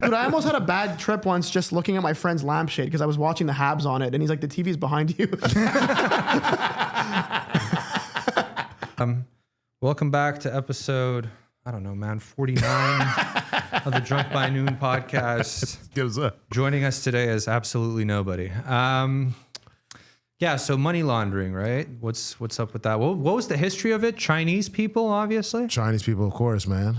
Dude, I almost had a bad trip once just looking at my friend's lampshade because I was watching the Habs on it, and he's like, "The TV's behind you." Welcome back to episode, I don't know, man, 49 of the Drunk by Noon podcast. Give us up. Joining us today is absolutely nobody. Yeah, so money laundering, right? What's up with that? What was the history of it? Chinese people, obviously? Chinese people, of course, man.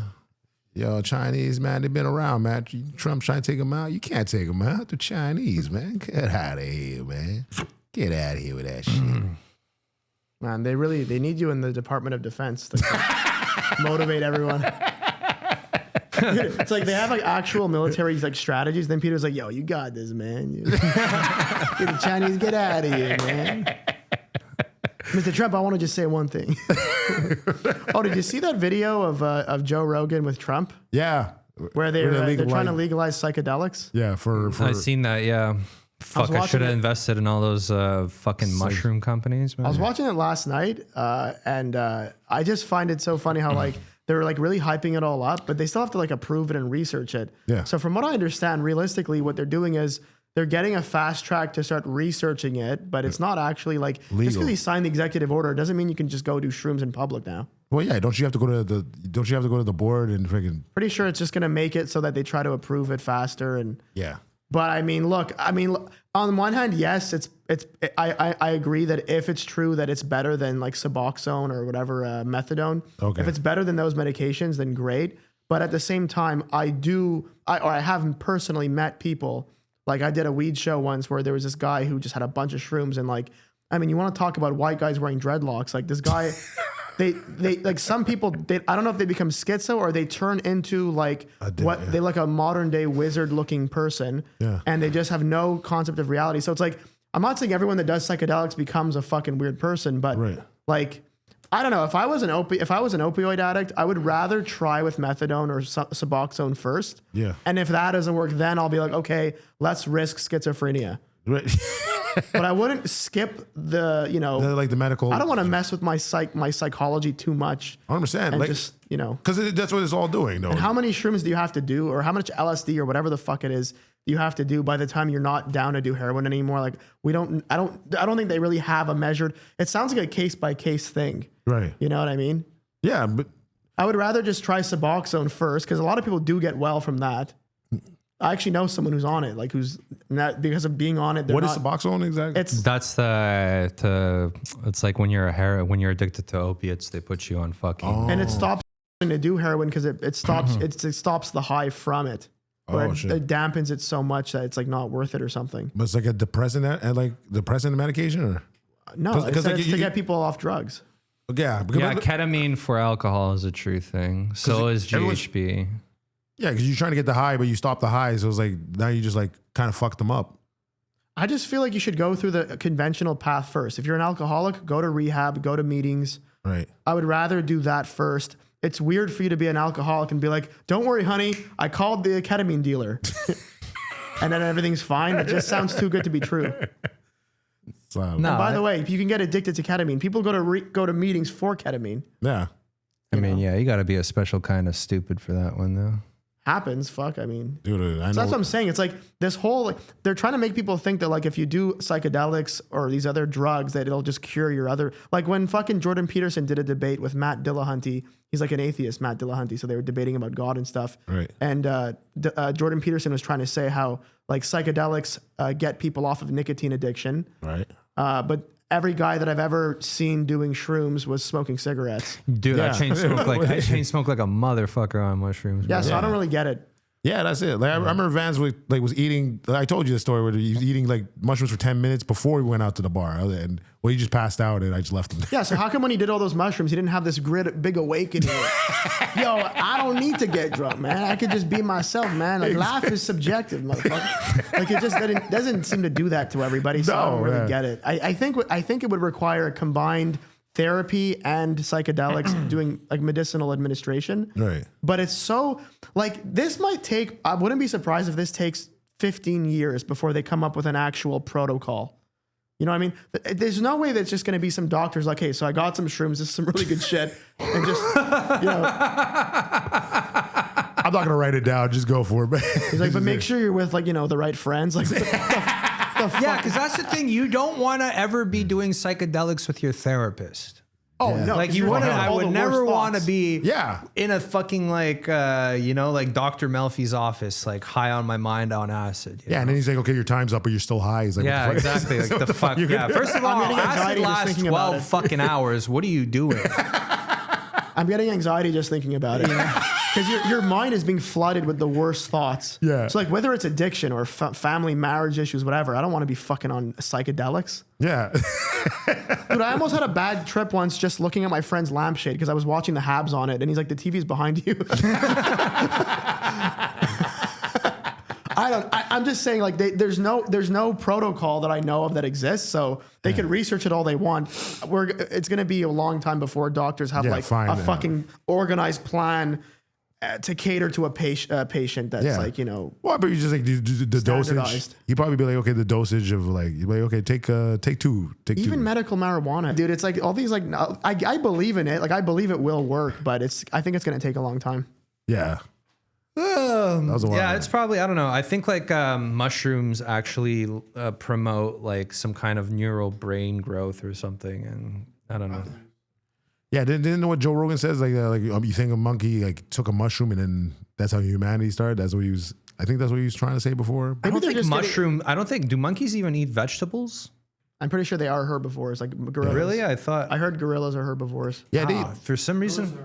Yo, Chinese, man, they've been around, man. Trump trying to take them out. You can't take them out. The Chinese, man. Get out of here, man. Get out of here with that shit. Man, they need you in the Department of Defense to motivate everyone. It's like they have like actual military like strategies. Then Peter's like, "Yo, you got this, man. Get the Chinese, get out of here, man." Mr. Trump, I want to just say one thing. Oh, did you see that video of Joe Rogan with Trump? Yeah. Where they're trying to legalize psychedelics? Yeah, for I've seen that, yeah. Fuck, I should have invested in all those fucking mushroom companies, man. I was watching it last night, and I just find it so funny how like they're like really hyping it all up, but they still have to like approve it and research it. Yeah. So from what I understand, realistically, what they're doing is they're getting a fast track to start researching it, but it's not actually like legal. Just because he signed the executive order doesn't mean you can just go do shrooms in public now. Well, yeah. Don't you have to go to the board and freaking? Pretty sure it's just going to make it so that they try to approve it faster and. Yeah. But I mean, look, on one hand, yes, I agree that if it's true that it's better than like Suboxone or whatever, methadone, Okay. if it's better than those medications, then great. But at the same time, I haven't personally met people, like I did a weed show once where there was this guy who just had a bunch of shrooms and like, I mean, you want to talk about white guys wearing dreadlocks, like this guy, they like some people, I don't know if they become schizo or they turn into like they like a modern day wizard looking person. Yeah. And they just have no concept of reality. So it's like, I'm not saying everyone that does psychedelics becomes a fucking weird person, but like, I don't know. If I was an opioid addict, I would rather try with methadone or Suboxone first. Yeah. And if that doesn't work, then I'll be like, okay, let's risk schizophrenia. Right. But I wouldn't skip like the medical. I don't want to mess with my psychology too much. 100%. And like, just, because that's what it's all doing, though. And how many shrooms do you have to do, or how much LSD or whatever the fuck it is you have to do by the time you're not down to do heroin anymore? Like I don't think they really have a measured. It sounds like a case by case thing. Right. You know what I mean? Yeah, but I would rather just try Suboxone first because a lot of people do get well from that. I actually know someone who's on it, like who's not because of being on it. What is Suboxone exactly? It's like when you're addicted to opiates, they put you on fucking. And it stops to do heroin because it stops it stops the high from it. Or it dampens it so much that it's like not worth it or something. But it's like a depressant medication, or no? It's to get people off drugs. Yeah, ketamine for alcohol is a true thing. So is GHB. Yeah, because you're trying to get the high, but you stop the high, so it's like now you just like kind of fucked them up. I just feel like you should go through the conventional path first. If you're an alcoholic, go to rehab, go to meetings. Right. I would rather do that first. It's weird for you to be an alcoholic and be like, "Don't worry, honey, I called the ketamine dealer," and then everything's fine. It just sounds too good to be true. And by the way, you can get addicted to ketamine. People go to meetings for ketamine. Yeah. I mean, you got to be a special kind of stupid for that one, though. Happens, fuck. I mean, dude, I know. So that's what I'm saying. It's like this whole, they're trying to make people think that like if you do psychedelics or these other drugs that it'll just cure your other, like when fucking Jordan Peterson did a debate with Matt Dillahunty, he's like an atheist, Matt Dillahunty. So they were debating about God and stuff. Right. And Jordan Peterson was trying to say how like psychedelics get people off of nicotine addiction. Right. But every guy that I've ever seen doing shrooms was smoking cigarettes. Dude, I chain smoke like a motherfucker on mushrooms. Yeah, so I don't really get it. Yeah, that's it. Like I remember Vance was eating. I told you the story where he was eating like mushrooms for 10 minutes before we went out to the bar, and he just passed out, and I just left him. Yeah. So how come when he did all those mushrooms, he didn't have this big awakening? Yo, I don't need to get drunk, man. I could just be myself, man. Like life is subjective, motherfucker. Like it just doesn't seem to do that to everybody. So I don't really get it. I think it would require a combined therapy and psychedelics doing like medicinal administration. Right. But it's so like this might take, I wouldn't be surprised if this takes 15 years before they come up with an actual protocol. You know what I mean? There's no way that's just going to be some doctors like, hey, so I got some shrooms. This is some really good shit. And just, I'm not gonna write it down. Just go for it, man. He's like, but make sure you're with like, you know, the right friends. Like, Yeah, because that's the thing. You don't want to ever be doing psychedelics with your therapist. oh no, Like 'cause you you're want to, thinking I all would the never worst want to thoughts. be Yeah. in a fucking like, you know, like Dr. Melfi's office, like high on my mind on acid. you Yeah, know? and then he's like, okay, your time's up, but you're still high. He's like, Yeah, what the fuck? exactly. Like What the fuck. you Yeah. gonna do? First of all, getting acid anxiety just lasts thinking about 12 it. fucking hours. What are you doing? I'm getting anxiety just thinking about it. Because your mind is being flooded with the worst thoughts. Yeah. So like whether it's addiction or family, marriage issues, whatever, I don't want to be fucking on psychedelics. Yeah. Dude, I almost had a bad trip once just looking at my friend's lampshade because I was watching the Habs on it, and he's like, "The TV's behind you." I'm just saying, like, there's no protocol that I know of that exists, so they can research it all they want. It's gonna be a long time before doctors have Yeah, fine, a yeah. fucking organized plan to cater to a patient that's like, you know. Well, but you just like the dosage. Standardized. He'd probably be like, okay, the dosage of like, you'd be like, okay, take two. Even medical marijuana, dude. It's like all these like I believe in it. Like I believe it will work, but I think it's gonna take a long time. Yeah. That was a while Yeah, ago. it's probably, I don't know. I think like mushrooms actually promote like some kind of neural brain growth or something. And I don't know. Yeah, didn't know what Joe Rogan says. You think a monkey like took a mushroom and then that's how humanity started. That's what he was. I think that's what he was trying to say before. I don't they're think just I don't think, do monkeys even eat vegetables? I'm pretty sure they are herbivores, like gorillas. Really? I thought, I heard gorillas are herbivores. Yeah, for some reason.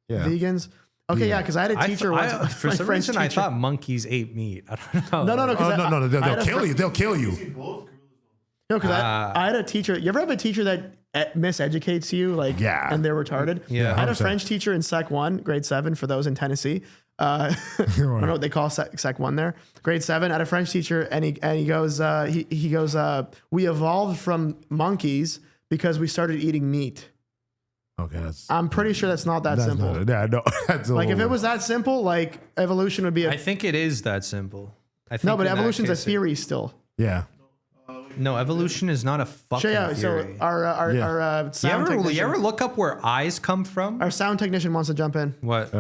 yeah. Vegans. Okay, yeah, because I had a teacher once. For my some French reason, I teacher- thought monkeys ate meat. I don't know. No. Oh, no, I had they'll a kill you. They'll kill you. No, because I had a teacher. You ever have a teacher that miseducates you, like, Yeah. and they're retarded? Yeah. I had a 100%. French teacher in Sec 1, grade 7, for those in Tennessee. I don't know what they call Sec 1 there. Grade 7, I had a French teacher, and he goes, he goes, we evolved from monkeys because we started eating meat. Okay, that's I'm pretty sure that's not that simple. Yeah, no, that's a Like, if little- it was that simple, like, evolution would be I think it is that simple. I think no, but in that evolution's a case theory still. yeah. No, evolution is not a fucking So, yeah, theory. so our you sound ever technician, look up where eyes come from? our sound technician wants to jump in. What?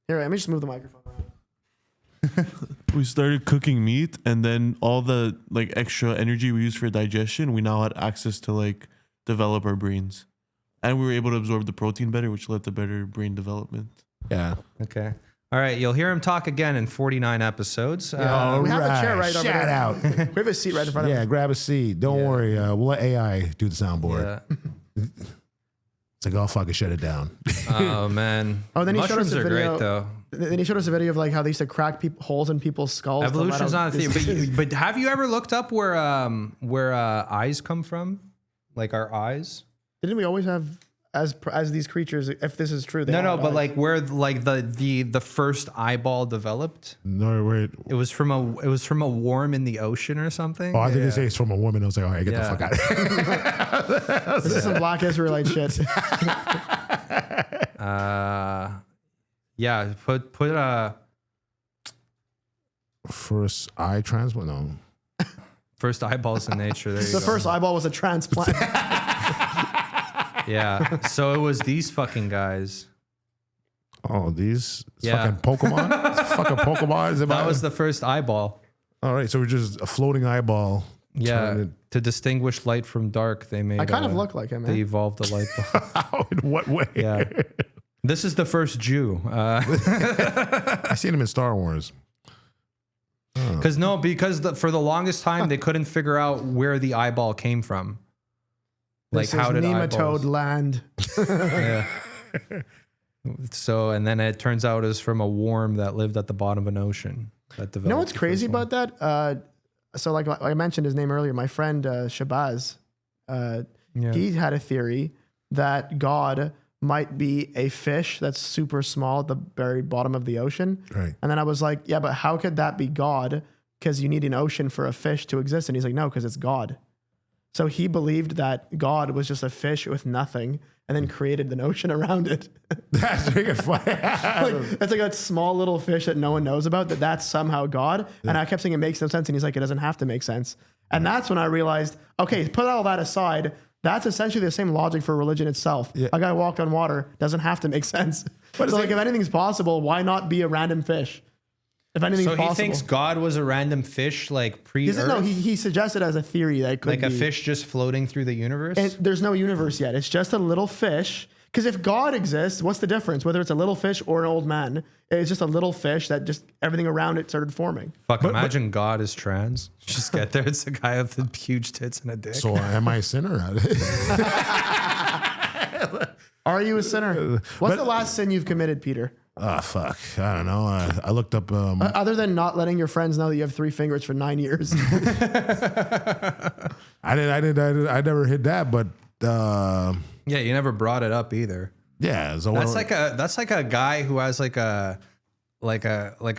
Here, let me just move the microphone around. We started cooking meat, and then all the like extra energy we use for digestion, we now had access to like develop our brains, and we were able to absorb the protein better, which led to better brain development. Yeah. Okay. All right. You'll hear him talk again in 49 episodes. We have a chair right over Shout there. out. We have a seat right in front of Yeah, us. grab a seat. Don't worry. We'll let AI do the soundboard. Yeah. It's like, oh, fuck it, shut it down. Oh man. Oh, then he showed us mushrooms a are video. great though. Then he showed us a video of like how they used to crack holes in people's skulls. to let Evolution's out not a theory, disease. but have you ever looked up where eyes come from? Like our eyes? Didn't we always have as these creatures? If this is true, they No, all no, have but eyes. like where like the first eyeball developed? No, wait. It was from a worm in the ocean or something. Oh, I think they say it's from a woman. I was like, all right, get Yeah. the fuck out of here. this is some Black Israelite shit. Yeah, put First eye transplant? No. first eyeballs in nature. There you The go. first eyeball was a transplant. Yeah. So it was these fucking guys. Oh, these Yeah. fucking Pokemon? It's fucking Pokemon? Is it That was the first eyeball. all right, so we're just a floating eyeball. Yeah. Turn To distinguish light from dark, they made. I kind of look like him, They man. evolved the light bulb. How? In what way? Yeah. This is the first Jew. I seen him in Star Wars. Because for the longest time they couldn't figure out where the eyeball came from. Like This how is did nematode eyeballs? land. Yeah. So and then it turns out it's from a worm that lived at the bottom of an ocean. That developed. You know what's the crazy first one. about that? So like I mentioned his name earlier, my friend Shabazz, Yeah. he had a theory that God might be a fish that's super small at the very bottom of the ocean. Right. And then I was like, yeah, but how could that be God? Because you need an ocean for a fish to exist. And he's like, no, because it's God. So he believed that God was just a fish with nothing and then created an ocean around it. That's freaking funny. It's like a small little fish that no one knows about, that's somehow God. And I kept saying it makes no sense. And he's like, it doesn't have to make sense. And that's when I realized, okay, put all that aside. That's essentially the same logic for religion itself. Yeah. A guy walked on water doesn't have to make sense. But So like if anything's possible, why not be a random fish? If anything's So possible. he thinks God was a random fish, like pre-Earth, No, he suggested as a theory that it could like a be. fish just floating through the universe. And there's no universe yet. It's just a little fish. Because if God exists, what's the difference? Whether it's a little fish or an old man, it's just a little fish that just everything around it started forming. Fuck, imagine God is trans. Just get there. It's a guy with the huge tits and a dick. So am I a sinner? Are you a sinner? What's the last sin you've committed, Peter? Oh, fuck. I don't know. I looked up. Other than not letting your friends know that you have 3 fingers for 9 years. I never hit that, but Yeah, you never brought it up either. yeah. So That's like a guy who has like a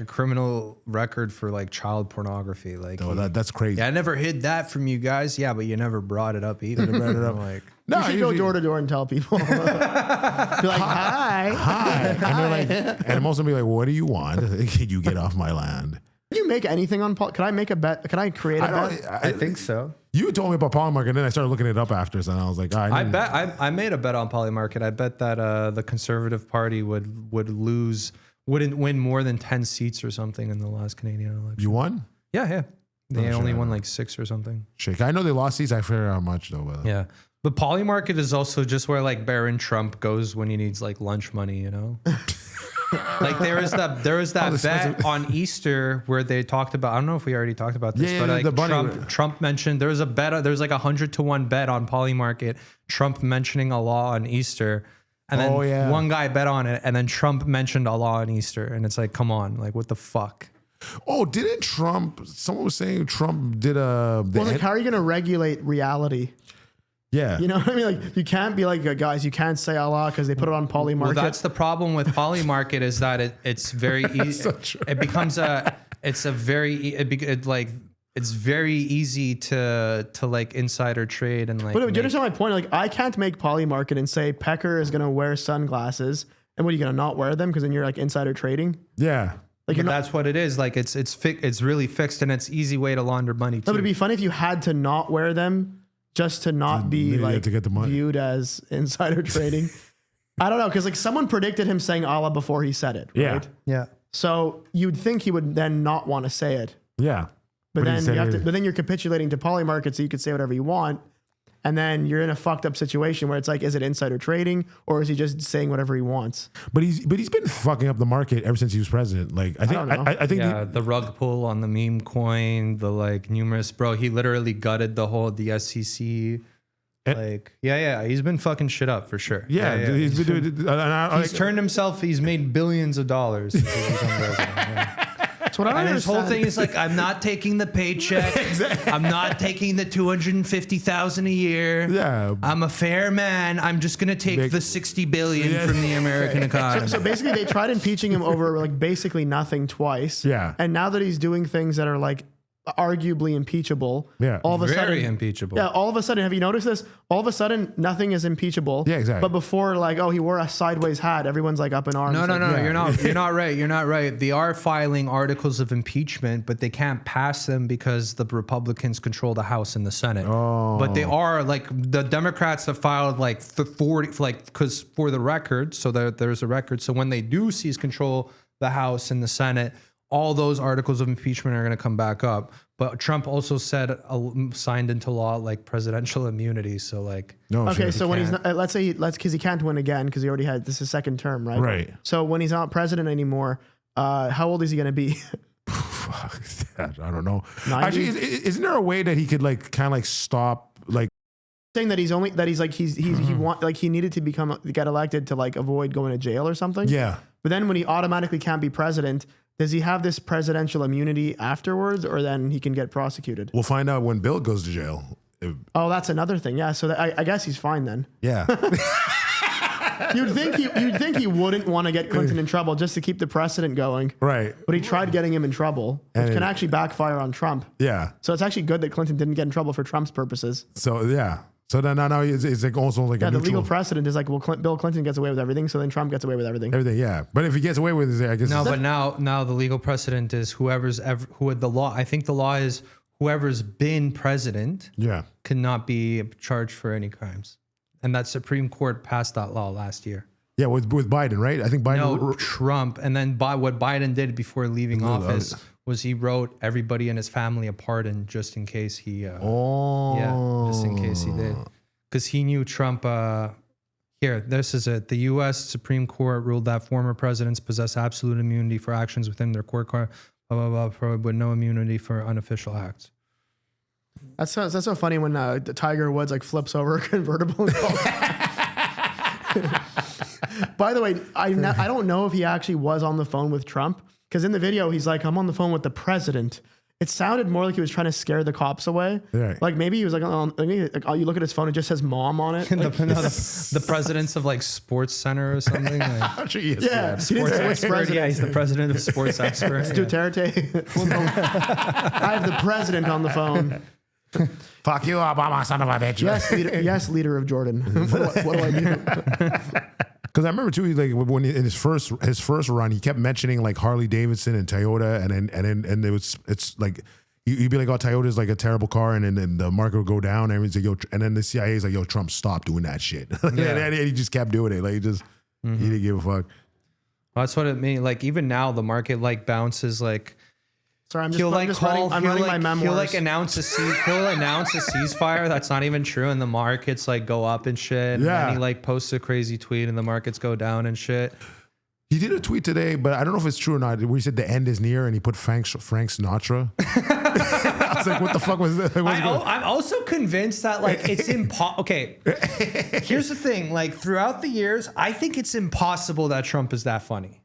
criminal record for like child pornography. Like, that's crazy. yeah, I never hid that from you guys. Yeah, but you never brought it up either. Like, No, You should go door to door and tell people. Be like, hi. Hi, and they're like, and most of them be like, "What do you want? Can you get off my land?" Can you make anything on Can I make a bet? Can I create a bet? I think so. You told me about Polymarket, and then I started looking it up after, and I was like, I made a bet on Polymarket. I bet that the Conservative Party wouldn't win more than 10 seats or something in the last Canadian election. You won? Yeah. They Oh, only shit. won like 6 or something. Shake. I know they lost seats. I forget how much though. But Yeah. But Polymarket is also just where like Baron Trump goes when he needs like lunch money, you know? Like there was that bet on Easter where they talked about, I don't know if we already talked about this, Yeah, but yeah, like the bunny- Trump mentioned there was a bet, there's like 100-to-1 bet on Polymarket, Trump mentioning a law on Easter. And then Oh, yeah. one guy bet on it, and then Trump mentioned a law on Easter, and it's like, come on, like what the fuck? Oh, didn't Trump? Someone was saying Trump did a. Well, like, how are you going to regulate reality? Yeah. You know what I mean? Like, you can't be like, guys, you can't say Allah because they put it on Polymarket. Well, that's the problem with Polymarket is that it's very easy. so true. It becomes it's very easy to like insider trade and like. But do you understand my point? Like, I can't make Polymarket and say Pecker is going to wear sunglasses. And what, are you going to not wear them because then you're like insider trading? Yeah. Like, But that's what it is. Like it's really fixed and it's easy way to launder money No, but too. it'd be funny if you had to not wear them just to not be maybe like to get the money. viewed as insider trading. I don't know, because like someone predicted him saying Allah before he said it, Yeah. right? Yeah. So you'd think he would then not want to say it, Yeah. but he then said you have it. to. But then you're capitulating to Polymarket, so you could say whatever you want, and then you're in a fucked up situation where it's like, is it insider trading or is he just saying whatever he wants? But he's been fucking up the market ever since he was president. Like I think don't know. I think Yeah, the rug pull on the meme coin, the like numerous he literally gutted the SEC. Like, he's been fucking shit up for sure. he's been doing. He's turned himself. He's made billions of dollars. Since he's become president. Yeah. That's what I And his whole understand. thing is like, I'm not taking the paycheck. I'm not taking the $250,000 a year. Yeah. I'm a fair man. I'm just gonna take the $60 billion from the American economy. So basically, they tried impeaching him over like basically nothing twice. Yeah. And now that he's doing things that are like arguably impeachable, Yeah. all of a Very sudden, impeachable. Yeah, all of a sudden, have you noticed this? All of a sudden, nothing is impeachable. Yeah, exactly. But before, like, oh, he wore a sideways hat, everyone's like up in arms. No, like, no, yeah. you're not right. You're not right. They are filing articles of impeachment, but they can't pass them because the Republicans control the House and the Senate. Oh. But they are like the Democrats have filed like 40, like because for the record, so there's a record. So when they do seize control the House and the Senate, all those articles of impeachment are going to come back up. But Trump also said signed into law like presidential immunity. So like, No. Okay, shit. so when he's not, let's say because he can't win again because he already had this is his second term, right? Right. So when he's not president anymore, how old is he going to be? Fuck that. I don't know. 90? Actually, isn't there a way that he could like kind of like stop like? Saying that he needed to get elected to like avoid going to jail or something. Yeah. But then when he automatically can't be president, does he have this presidential immunity afterwards, or then he can get prosecuted? We'll find out when Bill goes to jail. Oh, that's another thing. Yeah, so I guess he's fine then. Yeah. You'd think he wouldn't want to get Clinton in trouble just to keep the precedent going, Right. but he tried getting him in trouble, which And can actually backfire on Trump. Yeah. So it's actually good that Clinton didn't get in trouble for Trump's purposes. So yeah. So now it's like also like Yeah, a the neutral. legal precedent is like, well, Bill Clinton gets away with everything, so then Trump gets away with everything. Everything. Yeah. But if he gets away with it, I guess. no, but now the legal precedent is who the law. I think the law is whoever's been president Yeah. cannot be charged for any crimes. And that Supreme Court passed that law last year. Yeah, with Biden, right? I think Biden. No, Trump. And then what Biden did before leaving office was he wrote everybody in his family a pardon just in case he. Yeah, just in case he did, because he knew Trump. Here, this is it. The U.S. Supreme Court ruled that former presidents possess absolute immunity for actions within their court card, blah blah blah, but no immunity for unofficial acts. That's so funny when the Tiger Woods like flips over a convertible. By the way, I don't know if he actually was on the phone with Trump, because in the video he's like, I'm on the phone with the president. It sounded more like he was trying to scare the cops away. Right. Like maybe he was like, you look at his phone, it just says mom on it. Like, the presidents of like Sports Center or something. Like, yeah, sports expert. Yeah, he's the president of Sports Expert. It's Duterte. I have the president on the phone. Fuck you, Obama, son of a bitch. Yes, leader of Jordan. What do I do? Because I remember too, like when in his first run, he kept mentioning like Harley Davidson and Toyota, and it's like you'd be like, oh, Toyota's like a terrible car, and then the market would go down, and everyone's like, yo, and then the CIA is like, yo, Trump, stop doing that shit. And he just kept doing it, like he didn't give a fuck. Well, that's what it means. Like even now, the market like bounces like. Sorry, I'm running my memoirs. He'll like announce a ceasefire that's not even true, and the markets like go up and shit. Yeah. And then he like posts a crazy tweet, and the markets go down and shit. He did a tweet today, but I don't know if it's true or not, where he said the end is near, and he put Frank Sinatra. I was like, what the fuck was that? I'm also convinced that like it's impossible. Okay, here's the thing. Like throughout the years, I think it's impossible that Trump is that funny.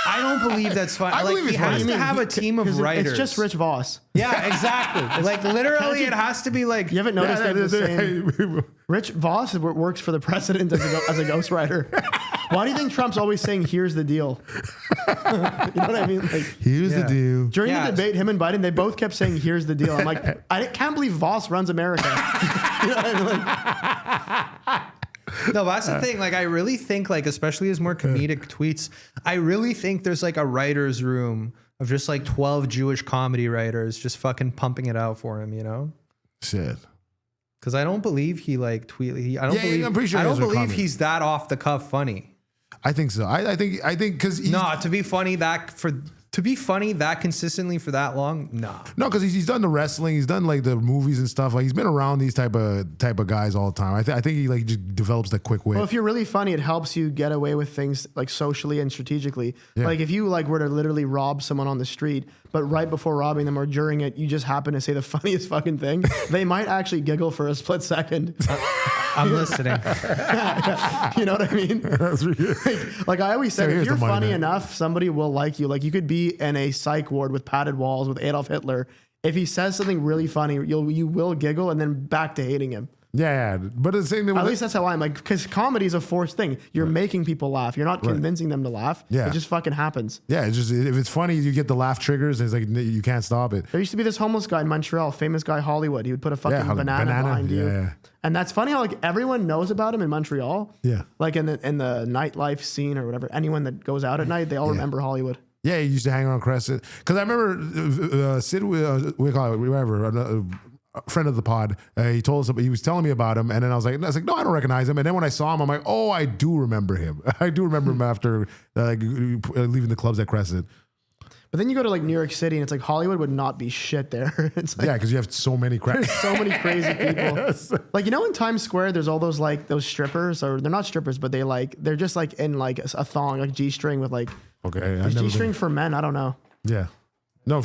I don't believe that's funny. I believe he has to have a team of writers. It's just Rich Voss. Yeah, exactly. Like literally, it has to be like. You haven't noticed that the same. Rich Voss works for the president as a ghostwriter. Why do you think Trump's always saying, "Here's the deal"? You know what I mean? Like, here's the deal. During the debate, him and Biden, they both kept saying, "Here's the deal." I'm like, I can't believe Voss runs America. You know what I mean? Like, no, that's the thing. Like, I really think, like, especially his more comedic tweets, I really think there's like a writer's room of just like 12 Jewish comedy writers just fucking pumping it out for him, you know? Shit. Because I don't believe he like tweet. I'm pretty sure I don't believe he's that off the cuff funny. I think so. I think because to be funny that consistently for that long, no, because he's done the wrestling, he's done like the movies and stuff. Like he's been around these type of guys all the time. I think he like just develops that quick wit. Well, if you're really funny, it helps you get away with things like socially and strategically. Yeah. Like if you like were to literally rob someone on the street, but right before robbing them or during it, you just happen to say the funniest fucking thing, they might actually giggle for a split second. I'm listening. You know what I mean? Like I always say, if you're funny enough, somebody will like you. Like you could be in a psych ward with padded walls with Adolf Hitler. If he says something really funny, you will giggle and then back to hating him. Yeah, but the same thing. At least that's how I'm like, because comedy is a forced thing. You're making people laugh. You're not convincing them to laugh. Yeah, it just fucking happens. Yeah, it's just if it's funny, you get the laugh triggers. And it's like you can't stop it. There used to be this homeless guy in Montreal, famous guy Hollywood. He would put a fucking banana behind you. Yeah. And that's funny how like everyone knows about him in Montreal. Yeah, like in the nightlife scene or whatever. Anyone that goes out at night, they all remember Hollywood. Yeah, he used to hang around Crescent. Because I remember Sid, we call it whatever. A friend of the pod, he told us, he was telling me about him, and then I was like, no, I don't recognize him. And then when I saw him, I'm like, oh, I do remember him. I do remember him after leaving the clubs at Crescent. But then you go to like New York City, and it's like Hollywood would not be shit there. It's like, yeah, because you have so many so many crazy people. Yes. Like you know, in Times Square, there's all those like those strippers, or they're not strippers, but they're just like in like a thong, like G-string with like G-string for men. I don't know. Yeah, no.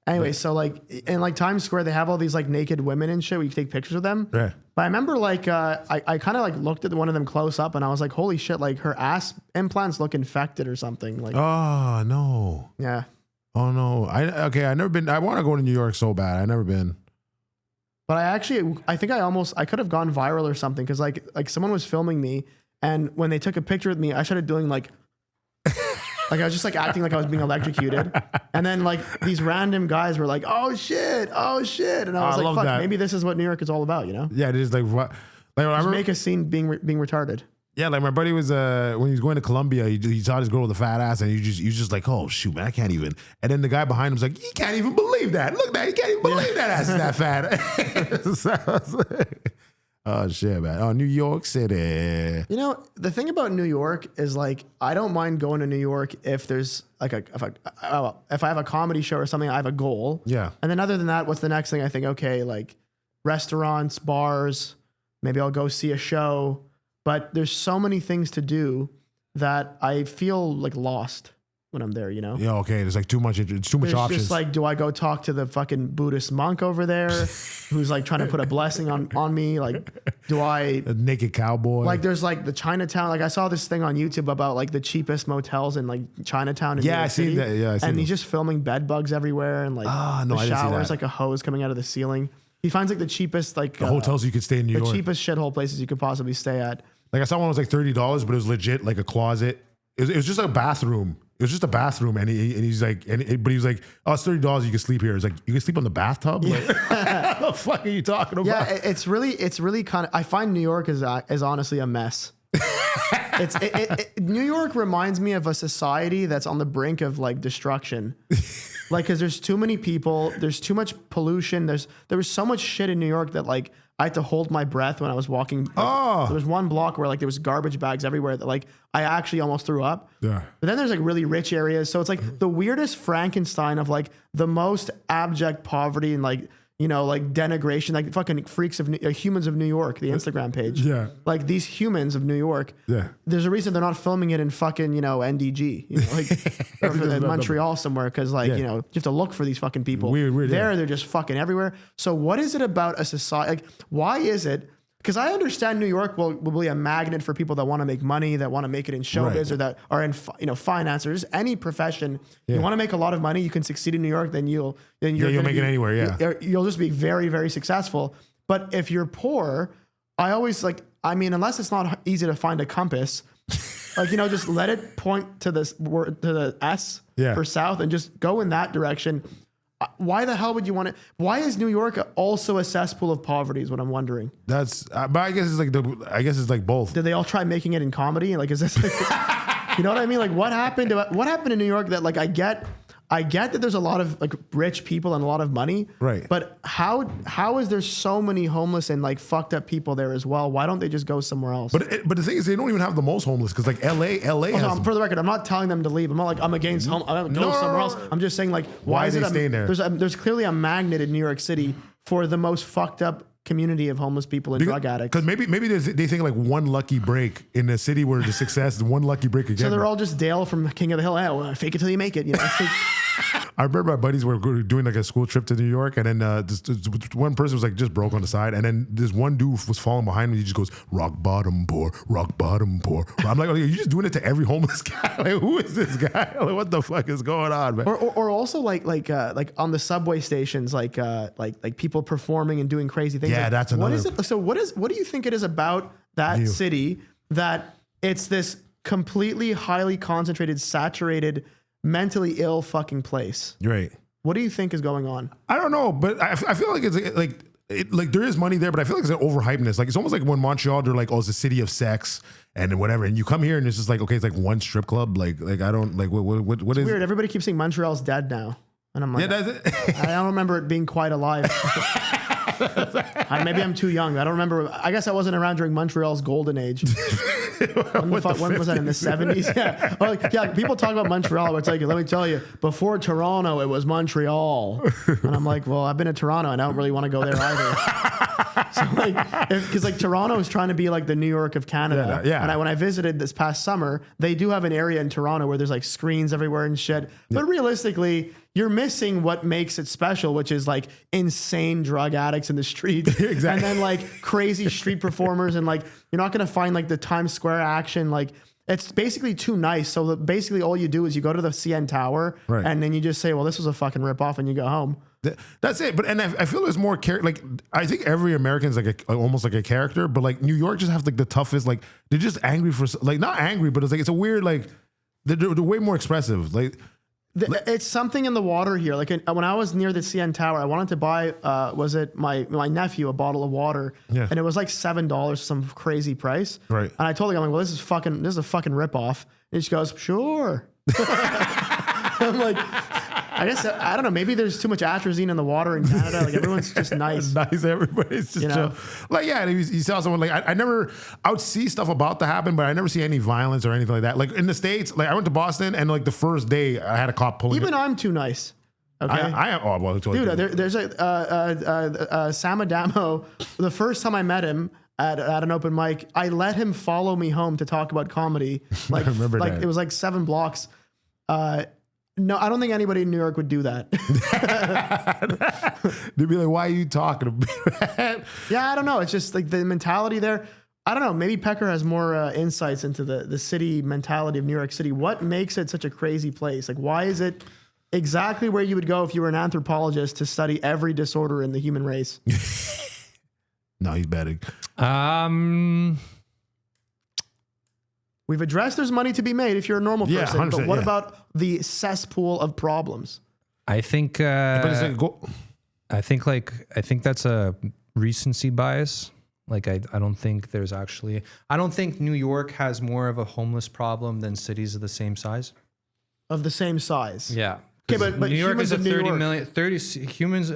Anyway, so like in like Times Square, they have all these like naked women and shit where you can take pictures of them. Yeah. But I remember like I kind of like looked at one of them close up and I was like, holy shit, like her ass implants look infected or something. Like, oh no. Yeah. Oh no. I've never been. I want to go to New York so bad. I've never been. But I think I could have gone viral or something because like someone was filming me and when they took a picture with me, I started doing like. Like I was just like acting like I was being electrocuted. And then like these random guys were like, oh shit. And I was like, fuck, maybe this is what New York is all about, you know? Yeah, it is like what? Like, just make a scene being retarded. Yeah, like my buddy was when he was going to Colombia, he saw this girl with a fat ass, and you just like, oh shoot, man, I can't even. And then the guy behind him's like, he can't even believe that. Look, that he can't even believe that ass is that fat. So I was like, oh shit, man. Oh, New York City. You know, the thing about New York is like, I don't mind going to New York if there's like if I have a comedy show or something, I have a goal. Yeah. And then other than that, what's the next thing? I think, okay, like restaurants, bars, maybe I'll go see a show. But there's so many things to do that I feel like lost when I'm there, you know? Yeah, okay. There's like too much. It's too much There's options. just like, do I go talk to the fucking Buddhist monk over there who's like trying to put a blessing on me? Like, do I a naked cowboy? like? There's like the Chinatown. Like I saw this thing on YouTube about like the cheapest motels in like Chinatown. In New York I seen City. that. Yeah, I seen and he's that. just filming bed bugs everywhere and like no, the I didn't see showers that. like a hose coming out of the ceiling. He finds like the cheapest like the hotels you could stay in New the York. cheapest shithole places you could possibly stay at. Like I saw one that was like $30, but it was legit like a closet. It was just a bathroom. It was just a bathroom, and he's like, but he was like, oh, it's $30. You can sleep here. It's like you can sleep on the bathtub. Like, what the fuck are you talking about? Yeah, it's really kind of. I find New York is honestly a mess. New York reminds me of a society that's on the brink of like destruction. Like, because there's too many people, there's too much pollution. There was so much shit in New York that like I had to hold my breath when I was walking. There was one block where like there was garbage bags everywhere that like I actually almost threw up. Yeah. But then there's like really rich areas, so it's like the weirdest Frankenstein of like the most abject poverty and like, you know, like denigration, like fucking freaks of humans of New York, the Instagram page. Yeah. Like these humans of New York. Yeah. There's a reason they're not filming it in fucking, you know, NDG, you know, like or in Montreal somewhere. Cause like, you know, you have to look for these fucking people. Weird, there, yeah. they're just fucking everywhere. So what is it about a society? Like, why is it? Because I understand New York will be a magnet for people that want to make money, that want to make it in showbiz, Right. or that are in finance, or just any profession. You want to make a lot of money, you can succeed in New York, then you'll you'll make it anywhere. Yeah. you'll just be very, very successful. But if you're poor, I always like, I mean, unless it's not easy to find a compass, like, you know, just let it point to this word, to the S for south, and just go in that direction. Why the hell would you want to? Why is New York also a cesspool of poverty? Is what I'm wondering. That's, but I guess it's like both. Did they all try making it in comedy? Like, is this, like, you know what I mean? Like, what happened in New York that like I get that there's a lot of like rich people and a lot of money, Right. But how is there so many homeless and like fucked up people there as well? Why don't they just go somewhere else? But the thing is, they don't even have the most homeless because like LA has. For the record, I'm not telling them to leave. I'm not like I'm against home. I'm go somewhere else. I'm just saying like why is they it staying there? There's clearly a magnet in New York City for the most fucked up community of homeless people and drug addicts. Because maybe they think like one lucky break in a city where the success is one lucky break again. So they're all just Dale from King of the Hill. Hey, well, fake it till you make it. You know. It's like, I remember my buddies were doing like a school trip to New York, and then this one person was like just broke on the side, and then this one dude was falling behind me. He just goes, rock bottom poor, rock bottom poor. I'm like, are you just doing it to every homeless guy? Like, who is this guy? Like, what the fuck is going on, man? or also like on the subway stations, like people performing and doing crazy things. Yeah, like, that's what another- is it? So what do you think it is about that city that it's this completely highly concentrated, saturated, mentally ill fucking place? Right. What do you think is going on? I don't know, but I feel like it's like there is money there, but I feel like it's an overhypeness. Like it's almost like when Montreal, they're like, oh, it's a city of sex and whatever, and you come here and it's just like, okay, it's like one strip club. Like I don't like what is Weird. Everybody keeps saying Montreal's dead now, and I'm like, Yeah, that's it. I don't remember it being quite alive. Maybe I'm too young. I don't remember. I guess I wasn't around during Montreal's golden age. When was that, in the 70s? Yeah. Well, yeah. People talk about Montreal. It's like, let me tell you, before Toronto, it was Montreal. And I'm like, well, I've been to Toronto and I don't really want to go there either. So like, because like Toronto is trying to be like the New York of Canada. Yeah. And when I visited this past summer, they do have an area in Toronto where there's like screens everywhere and shit. But realistically, you're missing what makes it special, which is like insane drug addicts in the streets. Exactly. And then like crazy street performers, and like you're not going to find like the Times Square action. Like it's basically too nice. So basically all you do is you go to the CN Tower, Right. and then you just say, well, this was a fucking ripoff, and you go home. That's it. But and I feel there's more like I think every American is like almost like a character, but like New York just has like the toughest. Like they're just angry for like not angry, but it's like it's a weird like they're way more expressive. Like It's something in the water here. Like when I was near the CN Tower, I wanted to buy, was it my nephew, a bottle of water, and it was like $7, some crazy price. Right. And I told the guy, I'm like, well, this is a fucking ripoff. And he just goes, sure. I'm like, I guess, I don't know. Maybe there's too much atrazine in the water in Canada. Like everyone's just nice. Nice, everybody's just chill. Like, yeah, and he saw someone like, I would see stuff about to happen, but I never see any violence or anything like that. Like in the States, like I went to Boston and like the first day I had a cop pulling. Even I'm too nice. Okay. Dude, there's a Sam Adamo. The first time I met him at an open mic, I let him follow me home to talk about comedy. Like, I remember that. It was like 7 blocks. No, I don't think anybody in New York would do that. They'd be like, why are you talking to me? Yeah, I don't know. It's just like the mentality there. I don't know. Maybe Pecker has more insights into the city mentality of New York City. What makes it such a crazy place? Like, why is it exactly where you would go if you were an anthropologist to study every disorder in the human race? No, he's betting. We've addressed there's money to be made if you're a normal person, but what about the cesspool of problems? I think I think that's a recency bias. Like I don't think there's actually I don't think New York has more of a homeless problem than cities of the same size. Of the same size. Yeah. Okay, but New York is a New 30 York. million 30 humans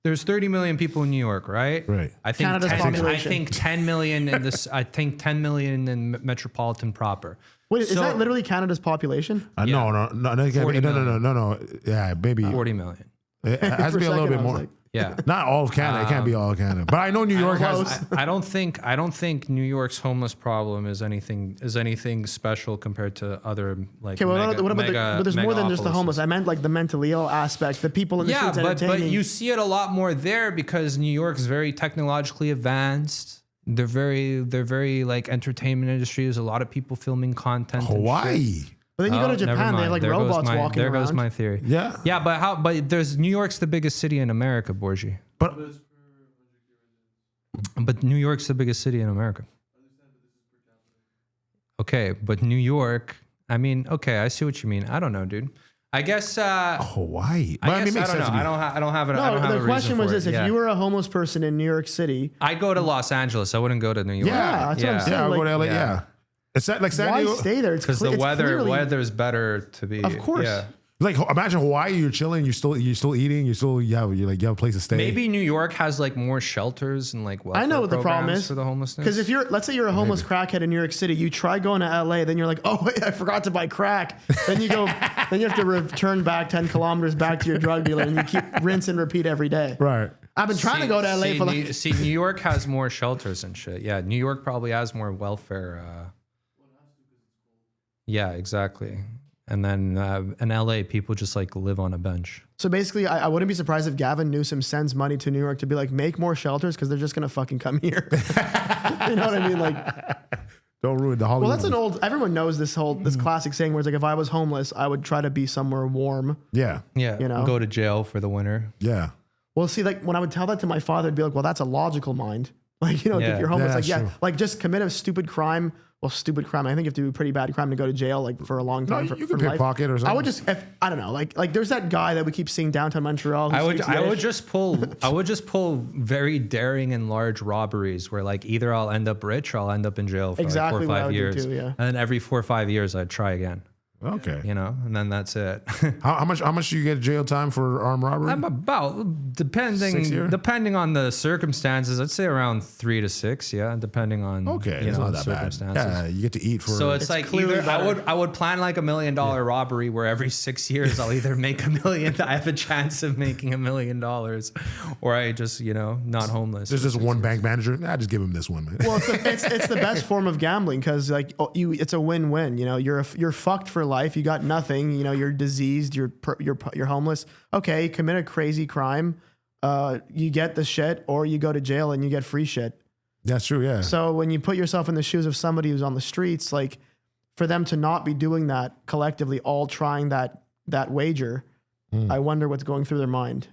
there's 30 million people in New York, right? Right. I think Canada's population. I think 10 million in this I think 10 million in metropolitan proper. Wait, is that literally Canada's population? No. No. Yeah, maybe 40 million. It has to be a little bit more. Yeah. Not all of Canada. It can't be all of Canada. But I know New York has. I don't think New York's homeless problem is anything special compared to other like. Okay, but there's more than just the homeless. I meant like the mentally ill aspect, the people in the streets entertaining. But you see it a lot more there because New York's very technologically advanced. They're very like entertainment industry. There's a lot of people filming content. Hawaii. But then you go to Japan, they have like robots walking around. There goes my theory. Yeah. Yeah, but there's New York's the biggest city in America, Borgi. But New York's the biggest city in America. Okay, but New York, I mean, okay, I see what you mean. I don't know, dude. I guess Hawaii. But I don't know. I don't have it. No, the question was this: if you were a homeless person in New York City, I'd go to Los Angeles. I wouldn't go to New York. Yeah, that's what I'm saying. Yeah, I would like, go to LA. Yeah. It's like San why Diego. stay there? Because the weather's better to be. Of course. Yeah. Like imagine Hawaii, you're chilling, you're still eating, you have a place to stay. Maybe New York has like more shelters and like welfare I know what the problem programs is for the homelessness. Because let's say you're a homeless crackhead in New York City, you try going to LA, then you're like, oh wait, I forgot to buy crack. Then you go, then you have to return back 10 kilometers back to your drug dealer, and you keep rinse and repeat every day. Right. I've been trying to go to LA for like. New York has more shelters and shit. Yeah, New York probably has more welfare. Yeah, exactly. And then in LA, people just like live on a bench. So basically, I wouldn't be surprised if Gavin Newsom sends money to New York to be like, make more shelters because they're just going to fucking come here. You know what I mean? Like, don't ruin the Hollywood. Well, that's everyone knows this classic saying where it's like, if I was homeless, I would try to be somewhere warm. Yeah. Yeah. You know? Go to jail for the winter. Yeah. Well, see, like when I would tell that to my father, I'd be like, well, that's a logical mind. Like, you know, if you're homeless, true. like just commit a stupid crime. Well, stupid crime. I think you have to do a pretty bad crime to go to jail, like for a long time. No, you for could life. pickpocket or something. I would just, I don't know, like there's that guy that we keep seeing downtown Montreal. I would just pull very daring and large robberies where like either I'll end up rich or I'll end up in jail for exactly like 4 or 5 what I would years. do too, yeah. And then every 4 or 5 years I'd try again. Okay. You know, and then that's it. How much do you get jail time for armed robbery? I'm about depending on the circumstances. I'd say around 3 to 6. Yeah, depending on it's not that bad. Yeah, you get to eat for. So it's like either I would plan like $1 million robbery where every 6 years I'll either make $1 million. I have a chance of making $1 million, or I just not homeless. There's just one bank manager. Just give him this one, man. Well, it's the best form of gambling because like it's a win-win. You know, you're fucked for life. You got nothing. You know, you're diseased. You're homeless. Okay, commit a crazy crime. You get the shit, or you go to jail and you get free shit. That's true. Yeah. So when you put yourself in the shoes of somebody who's on the streets, like for them to not be doing that collectively, all trying that wager, I wonder what's going through their mind.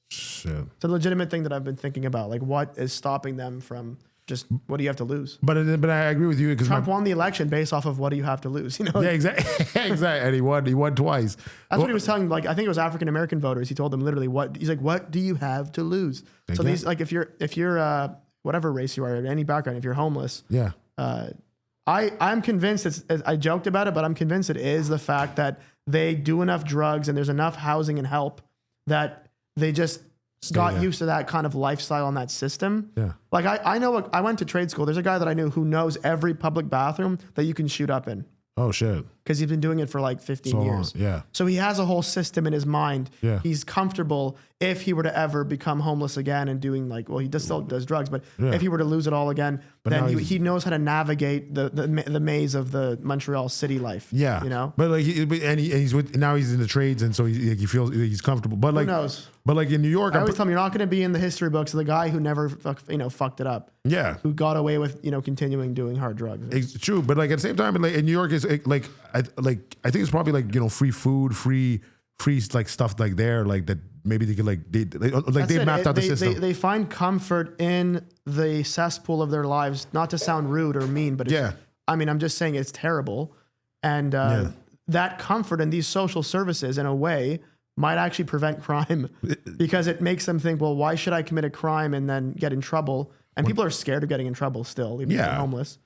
Shit. It's a legitimate thing that I've been thinking about. Like, what is stopping them from just what do you have to lose? But I agree with you because Trump won the election based off of what do you have to lose? You know? yeah, exactly, exactly. And he won twice. That's what he was telling. Like I think it was African American voters. He told them literally he's like, what do you have to lose? So these like if you're whatever race you are, any background, if you're homeless, Yeah. I'm convinced I joked about it, but I'm convinced it is the fact that they do enough drugs and there's enough housing and help that they just got there. used to that kind of lifestyle and that system. Yeah. Like I know I went to trade school. There's a guy that I knew who knows every public bathroom that you can shoot up in Oh shit. because he's been doing it for like 15 So long. years. Yeah. So he has a whole system in his mind. Yeah. He's comfortable if he were to ever become homeless again and doing like, well, still does drugs, but if he were to lose it all again, now then he's- he knows how to navigate the maze of the Montreal city life. Yeah. You know? But like, he's now he's in the trades, and so he feels he's comfortable. But like, Who knows? But like in New York, I always tell him you're not going to be in the history books of the guy who never fucked it up, yeah. who got away with, continuing doing hard drugs. It's true, but like at the same time, like in New York is like I think it's probably like free food, free like stuff like there, like that maybe they could they mapped out the system. They find comfort in the cesspool of their lives. Not to sound rude or mean, but Yeah. I mean I'm just saying it's terrible, and that comfort in these social services in a way might actually prevent crime because it makes them think, well, why should I commit a crime and then get in trouble? And people are scared of getting in trouble still, even if they're homeless.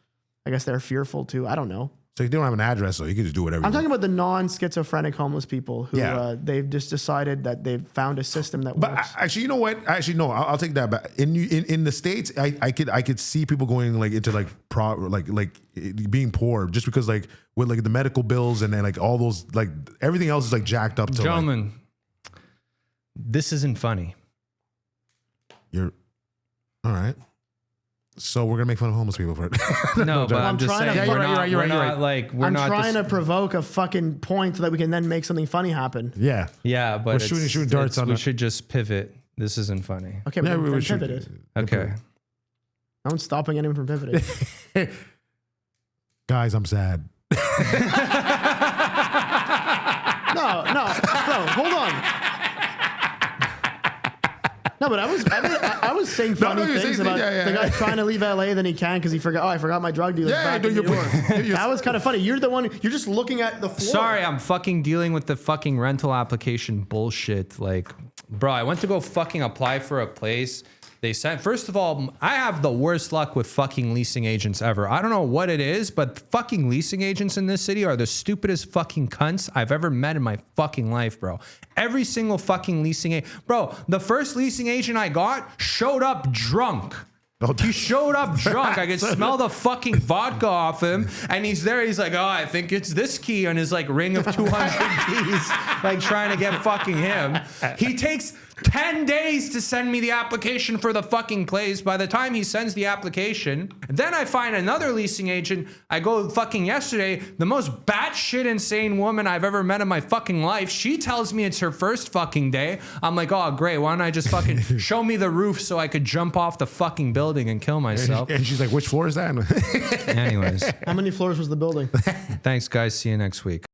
I guess they're fearful too. I don't know. So you don't have an address, so you can just do whatever. I'm talking about the non-schizophrenic homeless people who they've just decided that they've found a system that But works. actually, you know what? Actually, no. I'll take that back. In the States, I could see people going like into like being poor just because like with like the medical bills and then like all those like everything else is like jacked up. To Gentlemen, this isn't funny. You're all right. So we're gonna make fun of homeless people for it. No, but I'm just trying saying to- we're Yeah, not. you're We're right, you're not right. like we're I'm not. trying to provoke a fucking point so that we can then make something funny happen. Yeah. Yeah, but We're shooting darts on We it. should just pivot. This isn't funny. Okay, Yeah, but we then should- pivot it. Okay. No one's stopping anyone from pivoting. Guys, I'm sad. No, hold on. No, but I was saying funny you're things saying- about yeah, the guy trying to leave LA, then he can because he forgot. Oh, I forgot my drug dealer. Yeah, back no, in you're- New York. you're- That was kind of funny. You're the one. You're just looking at the floor. Sorry, I'm fucking dealing with the fucking rental application bullshit. Like, bro, I went to go fucking apply for a place. They sent, first of all, I have the worst luck with fucking leasing agents ever. I don't know what it is, but fucking leasing agents in this city are the stupidest fucking cunts I've ever met in my fucking life, bro. Every single fucking leasing agent. Bro, the first leasing agent I got showed up drunk. He showed up drunk. I could smell the fucking vodka off him. And he's there. He's like, oh, I think it's this key on his like ring of 200 keys, like trying to get fucking him. He takes 10 days to send me the application for the fucking place. By the time he sends the application, then I find another leasing agent. I go fucking yesterday, the most batshit insane woman I've ever met in my fucking life. She tells me it's her first fucking day. I'm like, oh, great. Why don't I just fucking show me the roof so I could jump off the fucking building and kill myself? And she's like, which floor is that? Anyways, How many floors was the building? thanks, guys. See you next week.